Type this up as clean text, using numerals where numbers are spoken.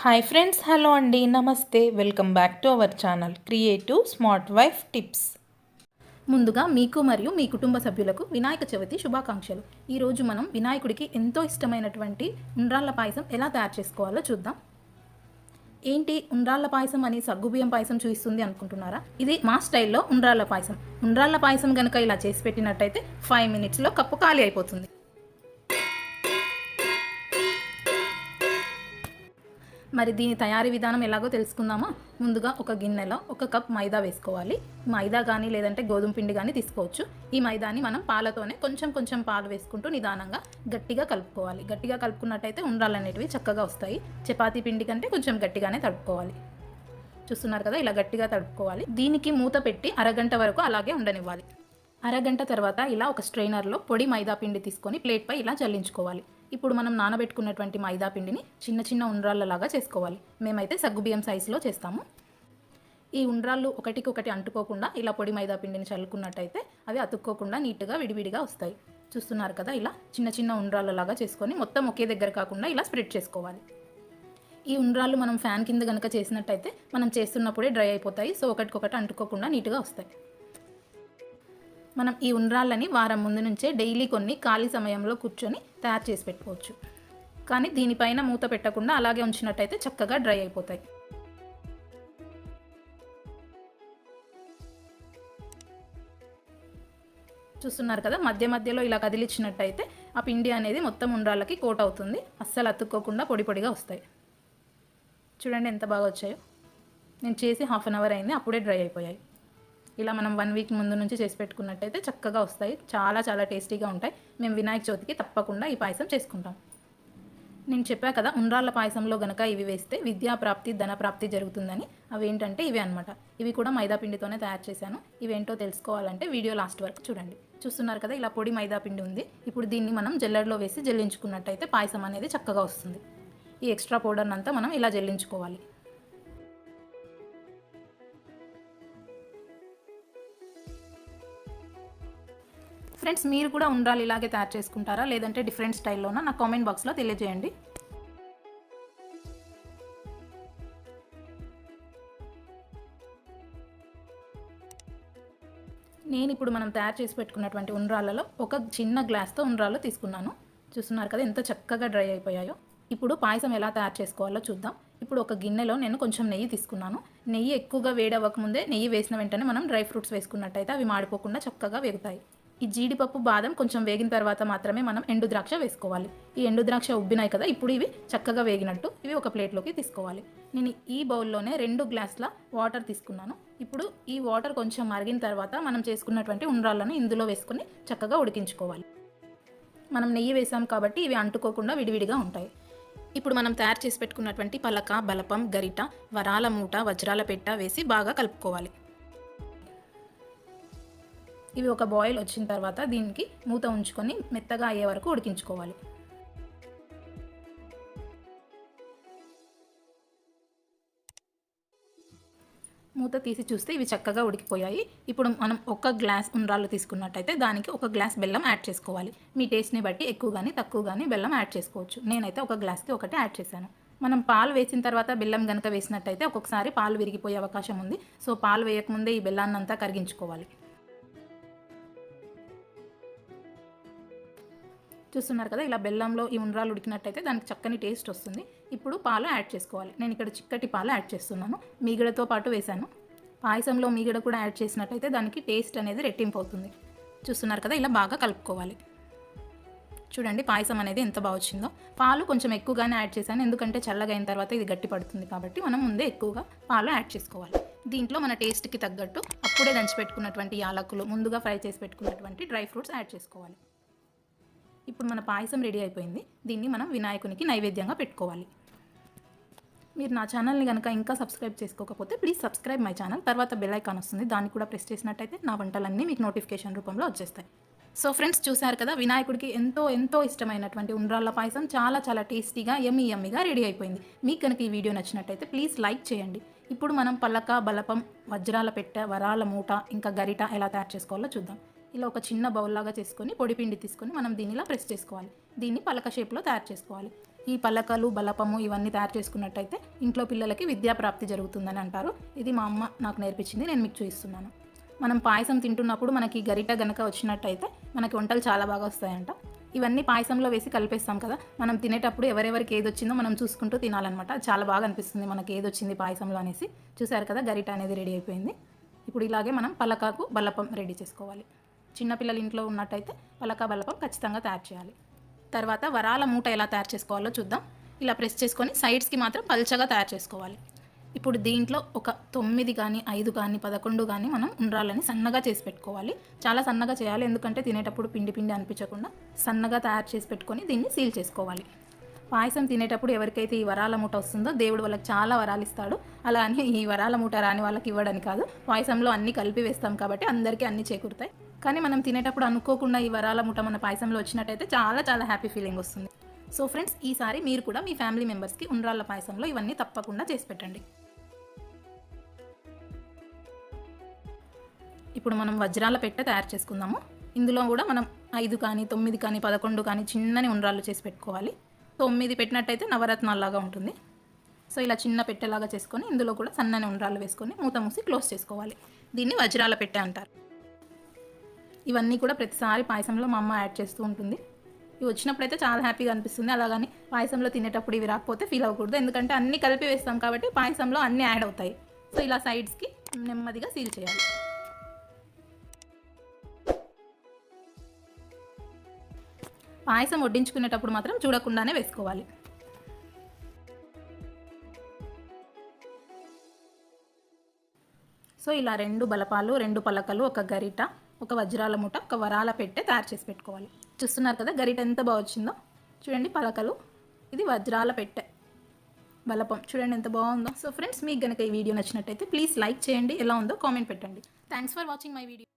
Hi friends, hello అండి, నమస్తే. Welcome back to our channel creative smart wife tips. ముందుగా మీకు మరియు మీ కుటుంబ సభ్యులకు వినాయక చవితి శుభాకాంక్షలు. ఈరోజు మనం వినాయకుడికి ఎంతో ఇష్టమైనటువంటి ఉండ్రాళ్ళ పాయసం ఎలా తయారు చేసుకోవాలో చూద్దాం. ఏంటి ఉండ్రాళ్ళ పాయసం అని సగ్గుబియ్యం పాయసం చూపిస్తుంది అనుకుంటున్నారా? ఇది మా స్టైల్లో ఉండ్రాళ్ళ పాయసం. ఉండ్రాళ్ళ పాయసం కనుక ఇలా చేసి పెట్టినట్టయితే 5 మినిట్స్లో కప్పు ఖాళీ అయిపోతుంది. మరి దీని తయారీ విధానం ఎలాగో తెలుసుకుందామా? ముందుగా ఒక గిన్నెలో 1 కప్ మైదా వేసుకోవాలి. మైదా కానీ లేదంటే గోధుమ పిండి కానీ తీసుకోవచ్చు. ఈ మైదాని మనం పాలతోనే కొంచెం కొంచెం పాలు వేసుకుంటూ నిదానంగా గట్టిగా కలుపుకోవాలి. గట్టిగా కలుపుకున్నట్టయితే ఉండ్రాళ్ళు అనేటివి చక్కగా వస్తాయి. చపాతీ పిండి కంటే కొంచెం గట్టిగానే తడుపుకోవాలి. చూస్తున్నారు కదా, ఇలా గట్టిగా తడుపుకోవాలి. దీనికి మూత పెట్టి అరగంట వరకు అలాగే ఉండనివ్వాలి. అరగంట తర్వాత ఇలా ఒక స్ట్రైనర్లో పొడి మైదా పిండి తీసుకొని ప్లేట్పై ఇలా చల్లించుకోవాలి. ఇప్పుడు మనం నానబెట్టుకున్నటువంటి మైదా పిండిని చిన్న చిన్న ఉండ్రాళ్ళలాగా చేసుకోవాలి. మేమైతే సగ్గుబియ్యం సైజులో చేస్తాము. ఈ ఉండ్రాళ్ళు ఒకటికొకటి అంటుకోకుండా ఇలా పొడి మైదా పిండిని చల్లుకున్నట్టయితే అవి అతుక్కోకుండా నీట్గా విడివిడిగా వస్తాయి. చూస్తున్నారు కదా, ఇలా చిన్న చిన్న ఉండ్రాళ్ళలాగా చేసుకొని మొత్తం ఒకే దగ్గర కాకుండా ఇలా స్ప్రెడ్ చేసుకోవాలి. ఈ ఉండ్రాళ్ళు మనం ఫ్యాన్ కింద కనుక చేసినట్టయితే మనం చేస్తున్నప్పుడే డ్రై అయిపోతాయి. సో ఒకటికొకటి అంటుకోకుండా నీట్గా వస్తాయి. మనం ఈ ఉండ్రాళ్ళని వారం ముందు నుంచే డైలీ కొన్ని ఖాళీ సమయంలో కూర్చొని తయారు చేసి పెట్టుకోవచ్చు. కానీ దీనిపైన మూత పెట్టకుండా అలాగే ఉంచినట్టయితే చక్కగా డ్రై అయిపోతాయి. చూస్తున్నారు కదా, మధ్య మధ్యలో ఇలా కదిలిచ్చినట్టయితే ఆ పిండి అనేది మొత్తం ఉండ్రాళ్ళకి కోట్ అవుతుంది. అస్సలు అతుక్కోకుండా పొడి పొడిగా వస్తాయి. చూడండి ఎంత బాగా వచ్చాయో. నేను చేసి 1/2 అవర్ అయింది, అప్పుడే డ్రై అయిపోయాయి. ఇలా మనం 1 వీక్ ముందు నుంచి చేసి పెట్టుకున్నట్టయితే చక్కగా వస్తాయి. చాలా చాలా టేస్టీగా ఉంటాయి. మేము వినాయక చవితికి తప్పకుండా ఈ పాయసం చేసుకుంటాం. నేను చెప్పా కదా, ఉండ్రాళ్ళ పాయసంలో గనక ఇవి వేస్తే విద్యాప్రాప్తి ధనప్రాప్తి జరుగుతుందని. అవి ఏంటంటే ఇవే అనమాట. ఇవి కూడా మైదా పిండితోనే తయారు చేశాను. ఇవేంటో తెలుసుకోవాలంటే వీడియో లాస్ట్ వరకు చూడండి. చూస్తున్నారు కదా, ఇలా పొడి మైదా పిండి ఉంది. ఇప్పుడు దీన్ని మనం జల్లెడలో వేసి జల్లించుకున్నట్టయితే పాయసం అనేది చక్కగా వస్తుంది. ఈ ఎక్స్ట్రా పౌడర్ని అంతా మనం ఇలా జల్లించుకోవాలి. ఫ్రెండ్స్, మీరు కూడా ఉండ్రాళ్ళు ఇలాగే తయారు చేసుకుంటారా, లేదంటే డిఫరెంట్ స్టైల్లోనా? నా కామెంట్ బాక్స్లో తెలియజేయండి. నేను ఇప్పుడు మనం తయారు చేసి పెట్టుకున్నటువంటి ఉండ్రాళ్ళలో ఒక చిన్న గ్లాస్తో ఉండ్రాళ్ళు తీసుకున్నాను. చూస్తున్నారు కదా ఎంత చక్కగా డ్రై అయిపోయాయో. ఇప్పుడు పాయసం ఎలా తయారు చేసుకోవాలో చూద్దాం. ఇప్పుడు ఒక గిన్నెలో నేను కొంచెం నెయ్యి తీసుకున్నాను. నెయ్యి ఎక్కువగా వేడవ్వకముందే నెయ్యి వేసిన వెంటనే మనం డ్రై ఫ్రూట్స్ వేసుకున్నట్టయితే అవి మాడిపోకుండా చక్కగా వేగుతాయి. ఈ జీడిపప్పు బాదం కొంచెం వేగిన తర్వాత మాత్రమే మనం ఎండు ద్రాక్ష వేసుకోవాలి. ఈ ఎండు ద్రాక్ష ఉబ్బినాయి కదా, ఇప్పుడు ఇవి చక్కగా వేగినట్టు. ఇవి ఒక ప్లేట్లోకి తీసుకోవాలి. నేను ఈ బౌల్లోనే 2 గ్లాసుల వాటర్ తీసుకున్నాను. ఇప్పుడు ఈ వాటర్ కొంచెం మరిగిన తర్వాత మనం చేసుకున్నటువంటి ఉండ్రాళ్ళను ఇందులో వేసుకొని చక్కగా ఉడికించుకోవాలి. మనం నెయ్యి వేసాం కాబట్టి ఇవి అంటుకోకుండా విడివిడిగా ఉంటాయి. ఇప్పుడు మనం తయారు చేసి పెట్టుకున్నటువంటి పలక, బలపం, గరిట, వరాల మూట, వజ్రాల పెట్ట వేసి బాగా కలుపుకోవాలి. ఇవి ఒక బాయిల్ వచ్చిన తర్వాత దీనికి మూత ఉంచుకొని మెత్తగా అయ్యే వరకు ఉడికించుకోవాలి. మూత తీసి చూస్తే ఇవి చక్కగా ఉడికిపోయాయి. ఇప్పుడు మనం 1 గ్లాస్ ఉండ్రాళ్ళు తీసుకున్నట్టయితే దానికి 1 గ్లాస్ బెల్లం యాడ్ చేసుకోవాలి. మీ టేస్ట్ని బట్టి ఎక్కువ కానీ తక్కువ కానీ బెల్లం యాడ్ చేసుకోవచ్చు. నేనైతే 1 గ్లాస్కి 1 యాడ్ చేశాను. మనం పాలు వేసిన తర్వాత బెల్లం కనుక వేసినట్టయితే ఒక్కొక్కసారి పాలు విరిగిపోయే అవకాశం ఉంది. సో పాలు వేయకముందే ఈ బెల్లాన్ని అంతా కరిగించుకోవాలి. చూస్తున్నారు కదా, ఇలా బెల్లంలో ఈ ఉండ్రాలు ఉడికినట్టయితే దానికి చక్కని టేస్ట్ వస్తుంది. ఇప్పుడు పాలు యాడ్ చేసుకోవాలి. నేను ఇక్కడ చిక్కటి పాలు యాడ్ చేస్తున్నాను. మీగడతో పాటు వేశాను. పాయసంలో మీగడ కూడా యాడ్ చేసినట్టయితే దానికి టేస్ట్ అనేది రెట్టింపు అవుతుంది. చూస్తున్నారు కదా, ఇలా బాగా కలుపుకోవాలి. చూడండి పాయసం అనేది ఎంత బాగా వచ్చిందో. పాలు కొంచెం ఎక్కువగానే యాడ్ చేశాను, ఎందుకంటే చల్లగా అయిన తర్వాత ఇది గట్టి పడుతుంది కాబట్టి మనం ముందే ఎక్కువగా పాలు యాడ్ చేసుకోవాలి. దీంట్లో మన టేస్ట్కి తగ్గట్టు అప్పుడే దంచి పెట్టుకున్నటువంటి యాలకులు, ముందుగా ఫ్రై చేసి పెట్టుకున్నటువంటి డ్రై ఫ్రూట్స్ యాడ్ చేసుకోవాలి. ఇప్పుడు మన పాయసం రెడీ అయిపోయింది. దీన్ని మనం వినాయకునికి నైవేద్యంగా పెట్టుకోవాలి. మీరు నా ఛానల్ని కనుక ఇంకా సబ్స్క్రైబ్ చేసుకోకపోతే ప్లీజ్ సబ్స్క్రైబ్ మై ఛానల్. తర్వాత బెల్ ఐకాన్ వస్తుంది, దాన్ని కూడా ప్రెస్ చేసినట్టయితే నా వంటలన్నీ మీకు నోటిఫికేషన్ రూపంలో వచ్చేస్తాయి. సో ఫ్రెండ్స్, చూసారు కదా, వినాయకుడికి ఎంతో ఎంతో ఇష్టమైనటువంటి ఉండ్రాళ్ళ పాయసం చాలా చాలా టేస్టీగా యమ్మీగా రెడీ అయిపోయింది. మీకు కనుక ఈ వీడియో నచ్చినట్టయితే ప్లీజ్ లైక్ చేయండి. ఇప్పుడు మనం పలక, బలపం, వజ్రాల పెట్టె, వరాల మూట, ఇంకా గరిట ఎలా తయారు చేసుకోవాలో చూద్దాం. ఇలా ఒక చిన్న బౌల్ లాగా చేసుకొని పొడి పిండి తీసుకొని మనం దీనిలా ప్రెస్ చేసుకోవాలి. దీన్ని పలక షేప్లో తయారు చేసుకోవాలి. ఈ పలకలు బలపము ఇవన్నీ తయారు చేసుకున్నట్టయితే ఇంట్లో పిల్లలకి విద్యాప్రాప్తి జరుగుతుందని అంటారు. ఇది మా అమ్మ నాకు నేర్పించింది, నేను మీకు చూపిస్తున్నాను. మనం పాయసం తింటున్నప్పుడు మనకి గరిట గనక వచ్చినట్టయితే మనకి వంటలు చాలా బాగా వస్తాయంట. ఇవన్నీ పాయసంలో వేసి కలిపేస్తాం కదా, మనం తినేటప్పుడు ఎవరెవరికి ఏది వచ్చిందో మనం చూసుకుంటూ తినాలన్నమాట. చాలా బాగా అనిపిస్తుంది మనకి ఏది వచ్చింది పాయసంలో అనేసి. చూసారు కదా, గరిట అనేది రెడీ అయిపోయింది. ఇప్పుడు ఇలాగే మనం పలకాకు బలపం రెడీ చేసుకోవాలి. చిన్నపిల్లలు ఇంట్లో ఉన్నట్టయితే పలక బలపం ఖచ్చితంగా తయారు చేయాలి. తర్వాత వరాల మూట ఎలా తయారు చేసుకోవాలో చూద్దాం. ఇలా ప్రెస్ చేసుకొని సైడ్స్కి మాత్రం పల్చగా తయారు చేసుకోవాలి. ఇప్పుడు దీంట్లో ఒక 9 కానీ 5 కానీ 11 కానీ మనం ఉండ్రాలని సన్నగా చేసి పెట్టుకోవాలి. చాలా సన్నగా చేయాలి, ఎందుకంటే తినేటప్పుడు పిండి పిండి అనిపించకుండా సన్నగా తయారు చేసి పెట్టుకొని దీన్ని సీల్ చేసుకోవాలి. పాయసం తినేటప్పుడు ఎవరికైతే ఈ వరాల మూట వస్తుందో దేవుడు వాళ్ళకి చాలా వరాలు ఇస్తాడు. అలా అని ఈ వరాల మూట రాని వాళ్ళకి ఇవ్వడానికి కాదు, పాయసంలో అన్నీ కలిపి వేస్తాం కాబట్టి అందరికీ అన్నీ చేకూరుతాయి. కానీ మనం తినేటప్పుడు అనుకోకుండా ఈ వరాల మూట మన పాయసంలో వచ్చినట్టయితే చాలా చాలా హ్యాపీ ఫీలింగ్ వస్తుంది. సో ఫ్రెండ్స్, ఈసారి మీరు కూడా మీ ఫ్యామిలీ మెంబర్స్కి ఉండ్రాళ్ళ పాయసంలో ఇవన్నీ తప్పకుండా చేసి పెట్టండి. ఇప్పుడు మనం వజ్రాల పెట్టె తయారు చేసుకుందాము. ఇందులో కూడా మనం 5 కానీ 9 కానీ 11 కానీ చిన్నని ఉండ్రాళ్ళు చేసి పెట్టుకోవాలి. 9 పెట్టినట్టయితే నవరత్నాల్లాగా ఉంటుంది. సో ఇలా చిన్న పెట్టెలాగా చేసుకొని ఇందులో కూడా సన్నని ఉండ్రాళ్ళు వేసుకొని మూత మూసి క్లోజ్ చేసుకోవాలి. దీన్ని వజ్రాల పెట్టె అంటారు. ఇవన్నీ కూడా ప్రతిసారి పాయసంలో మా అమ్మ యాడ్ చేస్తూ ఉంటుంది. ఇవి వచ్చినప్పుడైతే చాలా హ్యాపీగా అనిపిస్తుంది. అలాగని పాయసంలో తినేటప్పుడు ఇవి రాకపోతే ఫీల్ అవ్వకూడదు, ఎందుకంటే అన్నీ కలిపి వేస్తాం కాబట్టి పాయసంలో అన్నీ యాడ్ అవుతాయి. సో ఇలా సైడ్స్కి నెమ్మదిగా సీల్ చేయాలి. పాయసం వడ్డించుకునేటప్పుడు మాత్రం చూడకుండానే వేసుకోవాలి. సో ఇలా 2 బలపాలు, 2 పలకలు, ఒక గరిట, ఒక వజ్రాల మూట, ఒక వరాల పెట్టె తయారు చేసి పెట్టుకోవాలి. చూస్తున్నారు కదా గరిట ఎంత బాగా వచ్చిందో. చూడండి పలకలు, ఇది వజ్రాల పెట్టె, బలపం చూడండి ఎంత బాగుందో. సో ఫ్రెండ్స్, మీకు కనుక ఈ వీడియో నచ్చినట్టయితే ప్లీజ్ లైక్ చేయండి, ఎలా ఉందో కామెంట్ పెట్టండి. Thanks for watching my video.